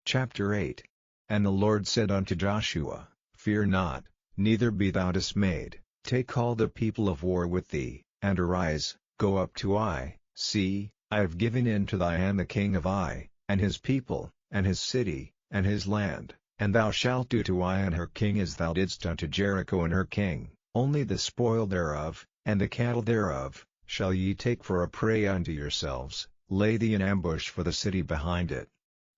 Chapter 8. And the Lord said unto Joshua, Fear not, neither be thou dismayed, take all the people of war with thee, and arise, go up to Ai. See, I have given into thy hand the king of Ai, and his people, and his city, and his land, and thou shalt do to Ai and her king as thou didst unto Jericho and her king, only the spoil thereof, and the cattle thereof, shall ye take for a prey unto yourselves, lay thee in ambush for the city behind it.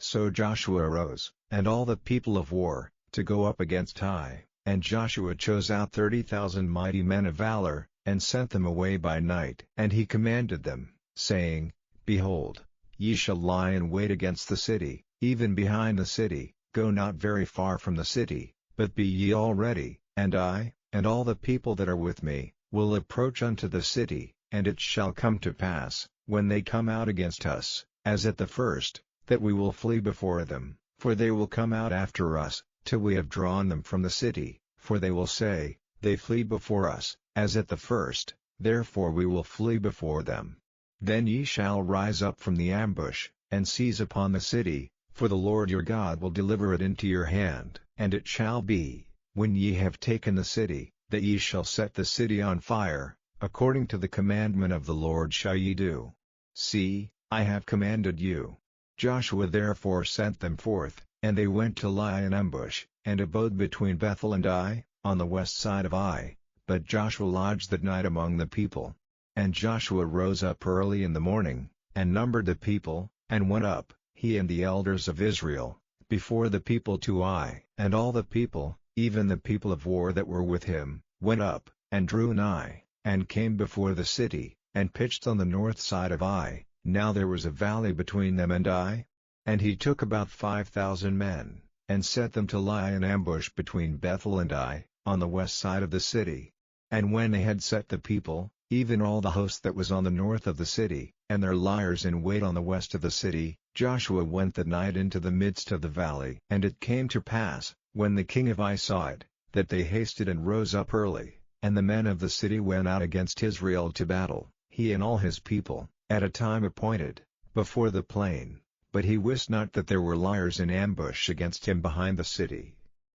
So Joshua arose, and all the people of war, to go up against Ai, and Joshua chose out 30,000 mighty men of valor, and sent them away by night. And he commanded them, saying, Behold, ye shall lie in wait against the city, even behind the city, go not very far from the city, but be ye all ready, and I, and all the people that are with me, will approach unto the city, and it shall come to pass, when they come out against us, as at the first, that we will flee before them, for they will come out after us, till we have drawn them from the city, for they will say, They flee before us, as at the first, therefore we will flee before them. Then ye shall rise up from the ambush, and seize upon the city, for the Lord your God will deliver it into your hand. And it shall be, when ye have taken the city, that ye shall set the city on fire, according to the commandment of the Lord shall ye do. See, I have commanded you. Joshua therefore sent them forth, and they went to lie in ambush, and abode between Bethel and Ai, on the west side of Ai, but Joshua lodged that night among the people. And Joshua rose up early in the morning, and numbered the people, and went up, he and the elders of Israel, before the people to Ai. And all the people, even the people of war that were with him, went up, and drew nigh, and came before the city, and pitched on the north side of Ai. Now there was a valley between them and Ai. And he took about 5,000 men, and set them to lie in ambush between Bethel and Ai, on the west side of the city. And when they had set the people, even all the host that was on the north of the city, and their liers in wait on the west of the city, Joshua went that night into the midst of the valley. And it came to pass, when the king of Ai saw it, that they hasted and rose up early, and the men of the city went out against Israel to battle, he and all his people, at a time appointed, before the plain, but he wist not that there were liers in ambush against him behind the city.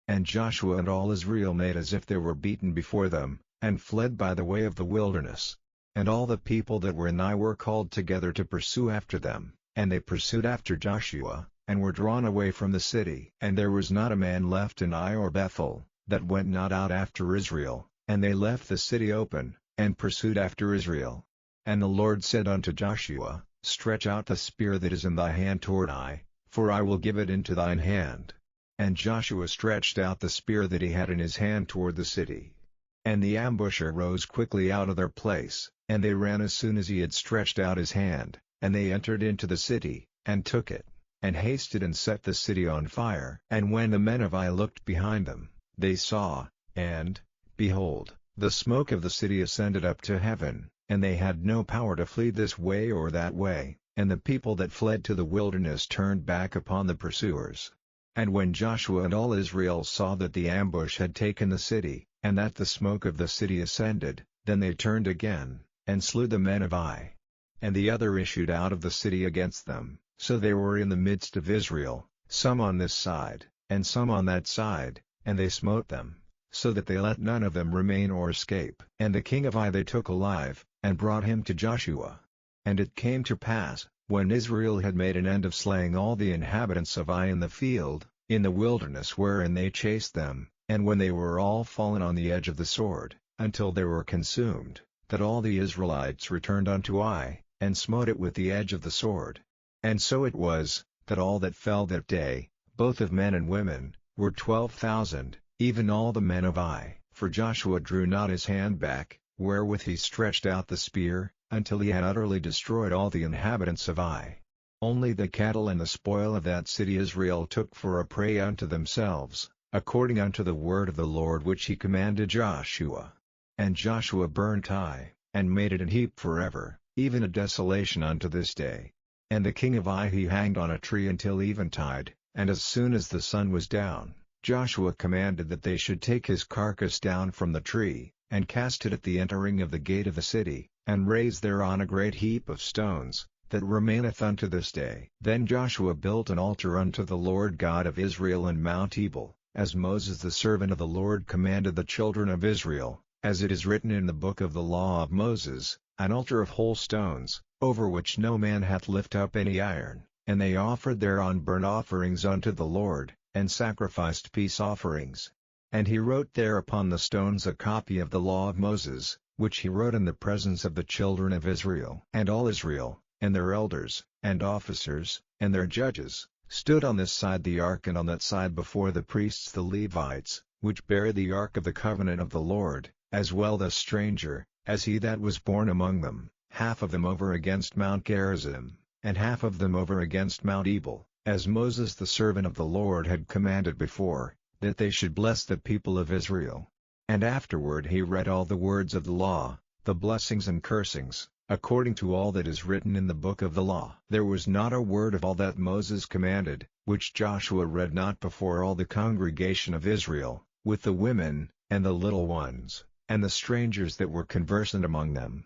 And Joshua and all Israel made as if they were beaten before them, and fled by the way of the wilderness. And all the people that were in Ai were called together to pursue after them, and they pursued after Joshua, and were drawn away from the city. And there was not a man left in Ai or Bethel, that went not out after Israel, and they left the city open, and pursued after Israel. And the Lord said unto Joshua, Stretch out the spear that is in thy hand toward Ai, for I will give it into thine hand. And Joshua stretched out the spear that he had in his hand toward the city. And the ambusher rose quickly out of their place, and they ran as soon as he had stretched out his hand, and they entered into the city, and took it, and hasted and set the city on fire. And when the men of Ai looked behind them, they saw, and, behold, the smoke of the city ascended up to heaven, and they had no power to flee this way or that way, and the people that fled to the wilderness turned back upon the pursuers. And when Joshua and all Israel saw that the ambush had taken the city, and that the smoke of the city ascended, then they turned again, and slew the men of Ai. And the other issued out of the city against them, so they were in the midst of Israel, some on this side, and some on that side, and they smote them, so that they let none of them remain or escape. And the king of Ai they took alive, and brought him to Joshua. And it came to pass, when Israel had made an end of slaying all the inhabitants of Ai in the field, in the wilderness wherein they chased them, and when they were all fallen on the edge of the sword, until they were consumed, that all the Israelites returned unto Ai, and smote it with the edge of the sword. And so it was, that all that fell that day, both of men and women, were 12,000, even all the men of Ai. For Joshua drew not his hand back, wherewith he stretched out the spear, until he had utterly destroyed all the inhabitants of Ai. Only the cattle and the spoil of that city Israel took for a prey unto themselves, according unto the word of the Lord which he commanded Joshua. And Joshua burnt Ai, and made it an heap forever, even a desolation unto this day. And the king of Ai he hanged on a tree until eventide, and as soon as the sun was down, Joshua commanded that they should take his carcass down from the tree, and cast it at the entering of the gate of the city, and raise thereon a great heap of stones, that remaineth unto this day. Then Joshua built an altar unto the Lord God of Israel in Mount Ebal, as Moses the servant of the Lord commanded the children of Israel, as it is written in the book of the law of Moses, an altar of whole stones, over which no man hath lift up any iron. And they offered thereon burnt offerings unto the Lord, and sacrificed peace offerings. And he wrote there upon the stones a copy of the law of Moses, which he wrote in the presence of the children of Israel. And all Israel, and their elders, and officers, and their judges, stood on this side the ark and on that side before the priests the Levites, which bare the ark of the covenant of the Lord, as well the stranger, as he that was born among them, half of them over against Mount Gerizim, and half of them over against Mount Ebal, as Moses the servant of the Lord had commanded before, that they should bless the people of Israel. And afterward he read all the words of the law, the blessings and cursings, according to all that is written in the book of the law. There was not a word of all that Moses commanded, which Joshua read not before all the congregation of Israel, with the women, and the little ones, and the strangers that were conversant among them.